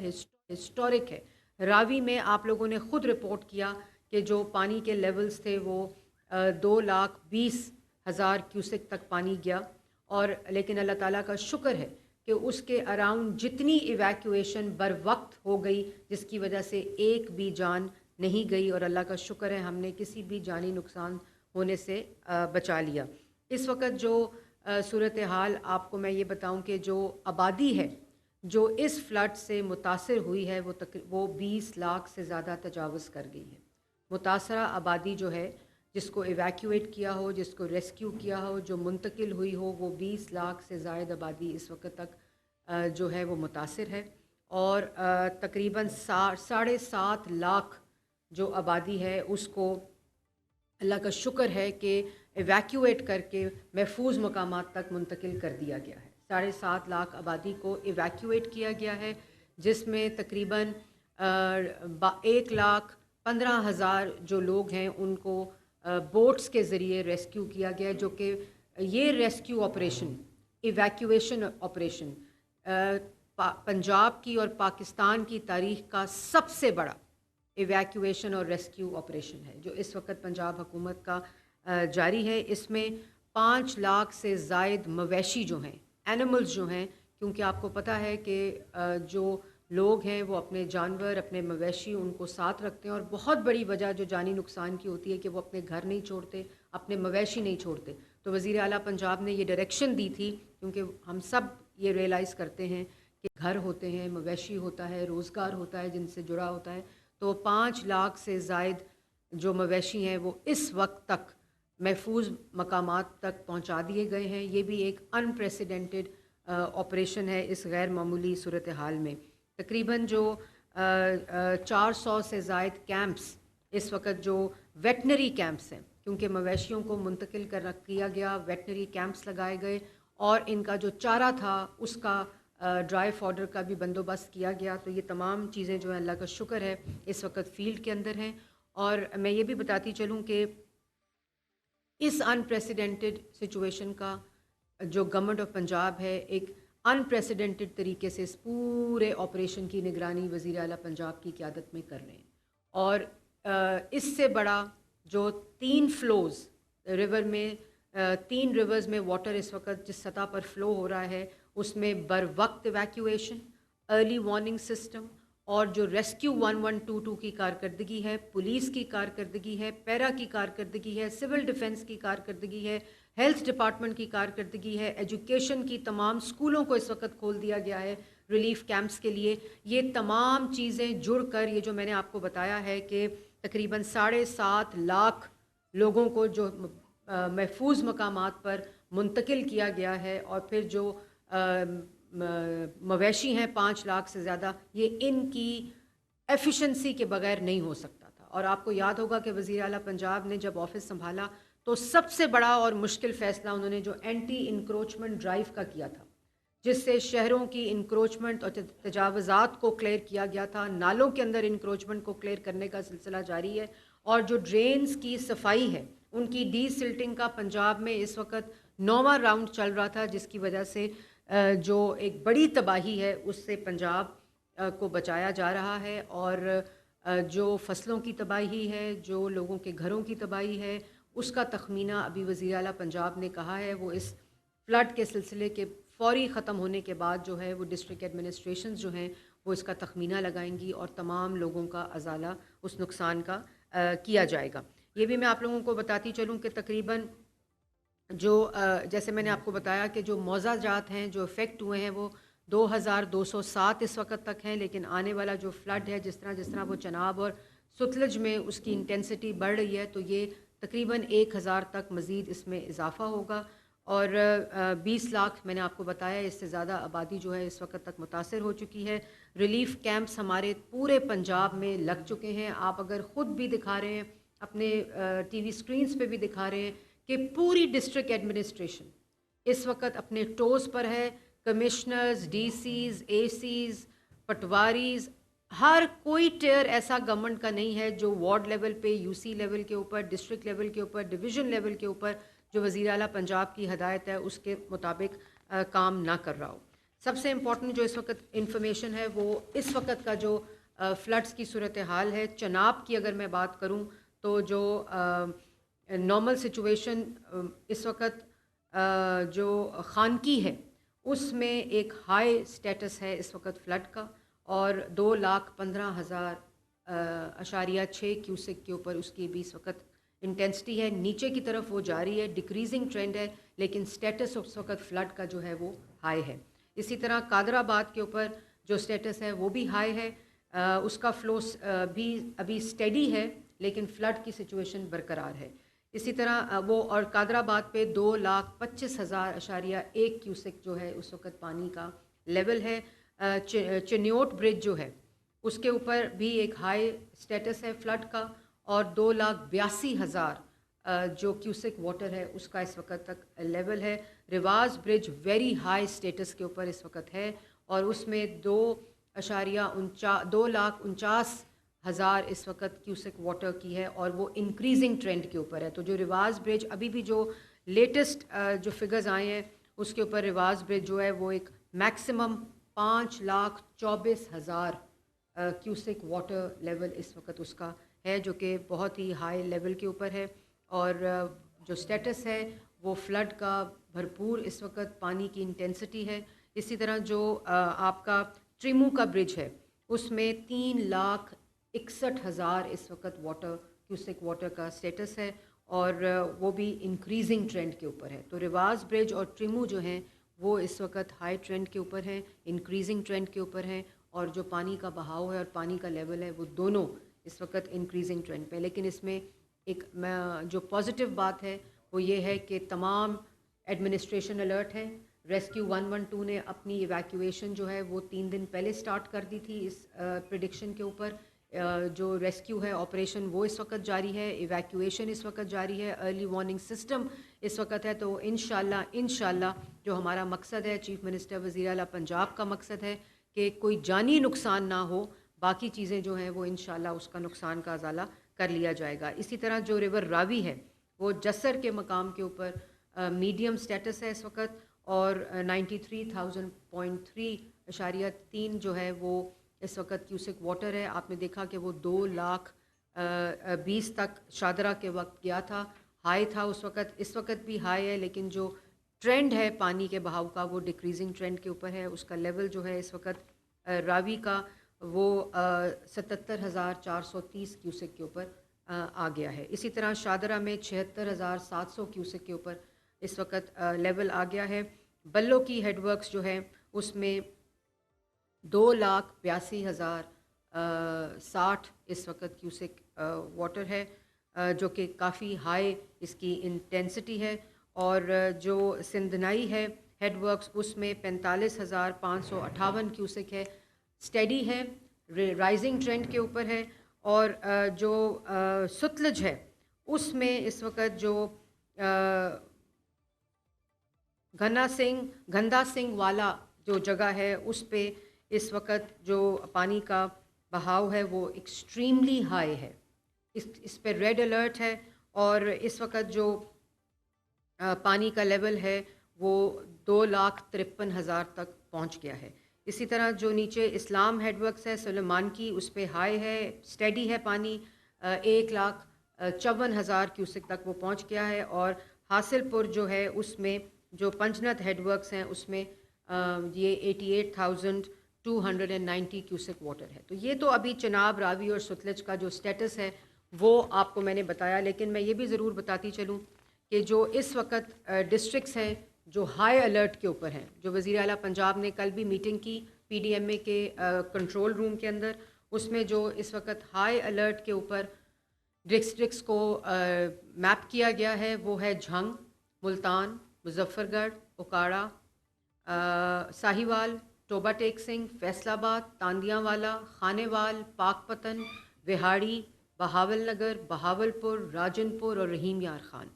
Historic ہے. راوی میں آپ لوگوں نے خود رپورٹ کیا کہ جو پانی کے لیولز تھے وہ 2,20,000 کیوسک تک پانی گیا، اور لیکن اللہ تعالیٰ کا شکر ہے کہ اس کے اراؤنڈ جتنی ایویکویشن بر وقت ہو گئی جس کی وجہ سے ایک بھی جان نہیں گئی، اور اللہ کا شکر ہے ہم نے کسی بھی جانی نقصان ہونے سے بچا لیا. اس وقت جو صورتحال آپ کو میں یہ بتاؤں کہ جو آبادی ہے جو اس فلڈ سے متاثر ہوئی ہے وہ 20 لاکھ سے زیادہ تجاوز کر گئی ہے. متاثرہ آبادی جو ہے، جس کو ایویکویٹ کیا ہو، جس کو ریسکیو کیا ہو، جو منتقل ہوئی ہو، وہ 20 لاکھ سے زائد آبادی اس وقت تک جو ہے وہ متاثر ہے. اور تقریباً 7.5 لاکھ جو آبادی ہے اس کو اللہ کا شکر ہے کہ ایویکویٹ کر کے محفوظ مقامات تک منتقل کر دیا گیا ہے. 7.5 لاکھ آبادی کو ایویکویٹ کیا گیا ہے، جس میں تقریباً 1,15,000 جو لوگ ہیں ان کو بوٹس کے ذریعے ریسکیو کیا گیا، جو کہ یہ rescue operation, evacuation operation Punjab کی اور پاکستان کی تاریخ کا سب سے بڑا ایویکویشن اور ریسکیو آپریشن ہے جو اس وقت پنجاب حکومت کا جاری ہے. اس میں 5 لاکھ سے زائد مویشی جو ہیں، اینیملز جو ہیں، کیونکہ آپ کو پتہ ہے کہ جو لوگ ہیں وہ اپنے جانور، اپنے مویشی ان کو ساتھ رکھتے ہیں، اور بہت بڑی وجہ جو جانی نقصان کی ہوتی ہے کہ وہ اپنے گھر نہیں چھوڑتے، اپنے مویشی نہیں چھوڑتے. تو وزیر اعلیٰ پنجاب نے یہ ڈائریکشن دی تھی، کیونکہ ہم سب یہ ریئلائز کرتے ہیں کہ گھر ہوتے ہیں، مویشی ہوتا ہے، روزگار ہوتا ہے جن سے جڑا ہوتا ہے. تو 5 لاکھ سے زائد جو مویشی ہیں وہ اس وقت تک محفوظ مقامات تک پہنچا دیے گئے ہیں. یہ بھی ایک انپریسیڈنٹڈ آپریشن ہے اس غیر معمولی صورتحال میں. تقریباً جو 400 سے زائد کیمپس اس وقت جو ویٹنری کیمپس ہیں، کیونکہ مویشیوں کو منتقل کیا گیا، ویٹنری کیمپس لگائے گئے، اور ان کا جو چارہ تھا اس کا ڈرائی فاڈر کا بھی بندوبست کیا گیا. تو یہ تمام چیزیں جو ہیں اللہ کا شکر ہے اس وقت فیلڈ کے اندر ہیں. اور میں یہ بھی بتاتی چلوں کہ اس انپریسیڈنٹڈ سچویشن کا جو گورنمنٹ آف پنجاب ہے ایک انپریسیڈنٹڈ طریقے سے اس پورے آپریشن کی نگرانی وزیر اعلیٰ پنجاب کی قیادت میں کر رہے ہیں. اور اس سے بڑا جو 3 فلوز ریور میں 3 ریورز میں واٹر اس وقت جس سطح پر فلو ہو رہا ہے اس میں بر وقت ایویکویشن، ارلی وارننگ سسٹم، اور جو ریسکیو 1122 کی کارکردگی ہے، پولیس کی کارکردگی ہے، پیرا کی کارکردگی ہے، سول ڈیفنس کی کارکردگی ہے، ہیلتھ ڈپارٹمنٹ کی کارکردگی ہے، ایجوکیشن کی تمام اسکولوں کو اس وقت کھول دیا گیا ہے ریلیف کیمپس کے لیے. یہ تمام چیزیں جڑ کر یہ جو میں نے آپ کو بتایا ہے کہ تقریباً 7.5 لاکھ لوگوں کو جو محفوظ مقامات پر منتقل کیا گیا ہے، اور پھر جو مویشی ہیں 5 لاکھ سے زیادہ، یہ ان کی ایفیشنسی کے بغیر نہیں ہو سکتا تھا. اور آپ کو یاد ہوگا کہ وزیر اعلیٰ پنجاب نے جب آفس سنبھالا تو سب سے بڑا اور مشکل فیصلہ انہوں نے جو اینٹی انکروچمنٹ ڈرائیو کا کیا تھا، جس سے شہروں کی انکروچمنٹ اور تجاوزات کو کلیئر کیا گیا تھا. نالوں کے اندر انکروچمنٹ کو کلیئر کرنے کا سلسلہ جاری ہے، اور جو ڈرینز کی صفائی ہے ان کی ڈی سلٹنگ کا پنجاب میں اس وقت 9واں راؤنڈ چل رہا تھا، جس کی وجہ سے جو ایک بڑی تباہی ہے اس سے پنجاب کو بچایا جا رہا ہے. اور جو فصلوں کی تباہی ہے، جو لوگوں کے گھروں کی تباہی ہے، اس کا تخمینہ ابھی وزیر اعلیٰ پنجاب نے کہا ہے وہ اس فلڈ کے سلسلے کے فوری ختم ہونے کے بعد جو ہے وہ ڈسٹرکٹ ایڈمنسٹریشنز جو ہیں وہ اس کا تخمینہ لگائیں گی اور تمام لوگوں کا ازالہ اس نقصان کا کیا جائے گا. یہ بھی میں آپ لوگوں کو بتاتی چلوں کہ تقریباً جو جیسے میں نے آپ کو بتایا کہ جو موضع جات ہیں جو افیکٹ ہوئے ہیں وہ 2207 اس وقت تک ہیں، لیکن آنے والا جو فلڈ ہے جس طرح وہ چناب اور ستلج میں اس کی انٹینسٹی بڑھ رہی ہے تو یہ تقریباً 1000 تک مزید اس میں اضافہ ہوگا. اور 20 لاکھ میں نے آپ کو بتایا اس سے زیادہ آبادی جو ہے اس وقت تک متاثر ہو چکی ہے. ریلیف کیمپس ہمارے پورے پنجاب میں لگ چکے ہیں. آپ اگر خود بھی دکھا رہے ہیں اپنے ٹی وی سکرینز پہ بھی دکھا رہے ہیں کہ پوری ڈسٹرکٹ ایڈمنسٹریشن اس وقت اپنے ٹوز پر ہے. کمشنرز، ڈی سیز، اے سیز، پٹواریز، ہر کوئی ٹیئر ایسا گورنمنٹ کا نہیں ہے جو وارڈ لیول پہ، یو سی لیول کے اوپر، ڈسٹرکٹ لیول کے اوپر، ڈویژن لیول کے اوپر جو وزیر اعلیٰ پنجاب کی ہدایت ہے اس کے مطابق کام نہ کر رہا ہو. سب سے امپورٹنٹ جو اس وقت انفارمیشن ہے وہ اس وقت کا جو فلڈز کی صورتحال ہے چناب کی اگر میں بات کروں تو جو نارمل سچویشن اس وقت جو خانکی ہے اس میں ایک ہائی سٹیٹس ہے اس وقت فلڈ کا اور 2,15,000.6 کیوسک کے اوپر اس کی بھی اس وقت انٹینسٹی ہے. نیچے کی طرف وہ جاری ہے, ڈکریزنگ ٹرینڈ ہے, لیکن سٹیٹس اس وقت فلڈ کا جو ہے وہ ہائی ہے. اسی طرح قادر آباد کے اوپر جو سٹیٹس ہے وہ بھی ہائی ہے, اس کا فلو بھی ابھی سٹیڈی ہے لیکن فلڈ کی سچویشن برقرار ہے. اسی طرح وہ اور قادر آباد پہ 2,25,000.1 کیوسک جو ہے اس وقت پانی کا لیول ہے. چنیوٹ برج جو ہے اس کے اوپر بھی ایک ہائی سٹیٹس ہے فلڈ کا اور 2,82,000 جو کیوسک واٹر ہے اس کا اس وقت تک لیول ہے. رواز برج ویری ہائی سٹیٹس کے اوپر اس وقت ہے اور اس میں 2,49,000 اس وقت کیوسک واٹر کی ہے اور وہ انکریزنگ ٹرینڈ کے اوپر ہے. تو جو رواز برج ابھی بھی جو لیٹسٹ جو فگرز آئے ہیں اس کے اوپر رواز برج جو ہے وہ ایک میکسیمم 5,24,000 کیوسک واٹر لیول اس وقت اس کا ہے جو کہ بہت ہی ہائی لیول کے اوپر ہے. اور جو سٹیٹس ہے وہ فلڈ کا بھرپور اس وقت پانی کی انٹینسٹی ہے. اسی طرح جو آپ کا ٹریمو کا برج ہے اس میں 3,61,000 اس وقت کیوسک واٹر کا سٹیٹس ہے اور وہ بھی انکریزنگ ٹرینڈ کے اوپر ہے. تو رواز برج اور ٹریمو جو ہیں وہ اس وقت ہائی ٹرینڈ کے اوپر ہیں, انکریزنگ ٹرینڈ کے اوپر ہیں, اور جو پانی کا بہاؤ ہے اور پانی کا لیول ہے وہ دونوں اس وقت انکریزنگ ٹرینڈ پہ. لیکن اس میں ایک جو پازیٹیو بات ہے وہ یہ ہے کہ تمام ایڈمنسٹریشن الرٹ ہے. ریسکیو 112 نے اپنی ایویکویشن جو ہے وہ 3 دن پہلے سٹارٹ کر دی تھی اس پریڈکشن کے اوپر. جو ریسکیو ہے آپریشن وہ اس وقت جاری ہے, ایویکویشن اس وقت جاری ہے, ارلی وارننگ سسٹم اس وقت ہے. تو انشاءاللہ جو ہمارا مقصد ہے, چیف منسٹر وزیر اعلیٰ پنجاب کا مقصد ہے کہ کوئی جانی نقصان نہ ہو, باقی چیزیں جو ہیں وہ انشاءاللہ اس کا نقصان کا ازالہ کر لیا جائے گا. اسی طرح جو ریور راوی ہے وہ جسر کے مقام کے اوپر میڈیم سٹیٹس ہے اس وقت اور 93,000.3 جو ہے وہ اس وقت کیوسک واٹر ہے. آپ نے دیکھا کہ وہ 2,20,000 تک شادرہ کے وقت گیا تھا, ہائی تھا اس وقت. اس وقت بھی ہائی ہے لیکن جو ٹرینڈ ہے پانی کے بہاؤ کا وہ ڈکریزنگ ٹرینڈ کے اوپر ہے. اس کا لیول جو ہے اس وقت راوی کا وہ 77,430 کیوسک کے اوپر آ گیا ہے. اسی طرح شادرہ میں 76,700 کیوسک کے اوپر اس وقت لیول آ گیا ہے. بلو کی ہیڈ ورکس جو ہے اس میں 2,82,060 اس وقت کیوسک واٹر ہے جو کہ کافی ہائی اس کی انٹینسٹی ہے. اور جو سندھنائی ہے ہیڈ ورکس اس میں 45,558 کیوسک ہے, سٹیڈی ہے, رائزنگ ٹرینڈ کے اوپر ہے. اور جو ستلج ہے اس میں اس وقت جو گندا سنگھ والا جو جگہ ہے اس پہ اس وقت جو پانی کا بہاؤ ہے وہ ایکسٹریملی ہائی ہے. اس پہ ریڈ الرٹ ہے اور اس وقت جو پانی کا لیول ہے وہ 2,53,000 تک پہنچ گیا ہے. اسی طرح جو نیچے اسلام ہیڈ ورکس ہے سلیمان کی اس پہ ہائی ہے, سٹیڈی ہے پانی, 1,54,000 کیوسک تک وہ پہنچ گیا ہے. اور حاصل پور جو ہے اس میں جو پنجنت ہیڈ ورکس ہیں اس میں یہ 88,290 کیوسک واٹر ہے. تو یہ تو ابھی چناب, راوی اور ستلج کا جو سٹیٹس ہے وہ آپ کو میں نے بتایا. لیکن میں یہ بھی ضرور بتاتی چلوں کہ جو اس وقت ڈسٹرکٹس ہیں جو ہائی الرٹ کے اوپر ہیں, جو وزیر اعلیٰ پنجاب نے کل بھی میٹنگ کی پی ڈی ایم اے کے کنٹرول روم کے اندر, اس میں جو اس وقت ہائی الرٹ کے اوپر ڈسٹرکٹس کو میپ کیا گیا ہے وہ ہے جھنگ, ملتان, مظفر گڑھ, اوکاڑا, ساہیوال, ٹوبا ٹیک سنگھ, فیصل آباد, تاندیاں والا, خانے وال, پاک پتن, وہاڑی, بہاول نگر, بہاول پور, راجن پور اور رحیم یار خان.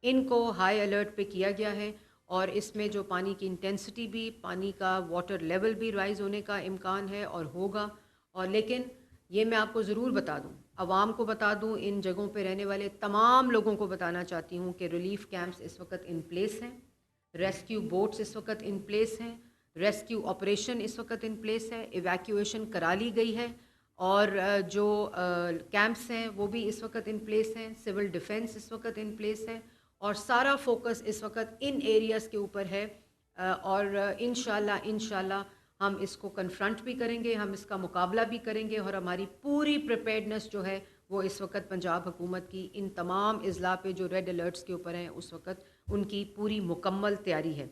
ان کو ہائی الرٹ پہ کیا گیا ہے اور اس میں جو پانی کی انٹینسٹی بھی, پانی کا واٹر لیول بھی رائز ہونے کا امکان ہے اور ہوگا. اور لیکن یہ میں آپ کو ضرور بتا دوں, عوام کو بتا دوں, ان جگہوں پہ رہنے والے تمام لوگوں کو بتانا چاہتی ہوں کہ ریلیف کیمپس اس وقت ان پلیس ہیں, ریسکیو بوٹس اس وقت ان پلیس ہیں, ریسکیو آپریشن اس وقت ان پلیس ہے، ایویکیویشن کرا لی گئی ہے، اور جو کیمپس ہیں وہ بھی اس وقت ان پلیس ہیں، سول ڈیفنس اس وقت ان پلیس ہے، اور سارا فوکس اس وقت ان ایریاز کے اوپر ہے، اور انشاءاللہ ہم اس کو کنفرنٹ بھی کریں گے، ہم اس کا مقابلہ بھی کریں گے، اور ہماری پوری پریپیئرڈنس جو ہے وہ اس وقت پنجاب حکومت کی ان تمام اضلاع پہ جو ریڈ الرٹس کے اوپر ہیں اس وقت ان کی پوری مکمل تیاری ہے۔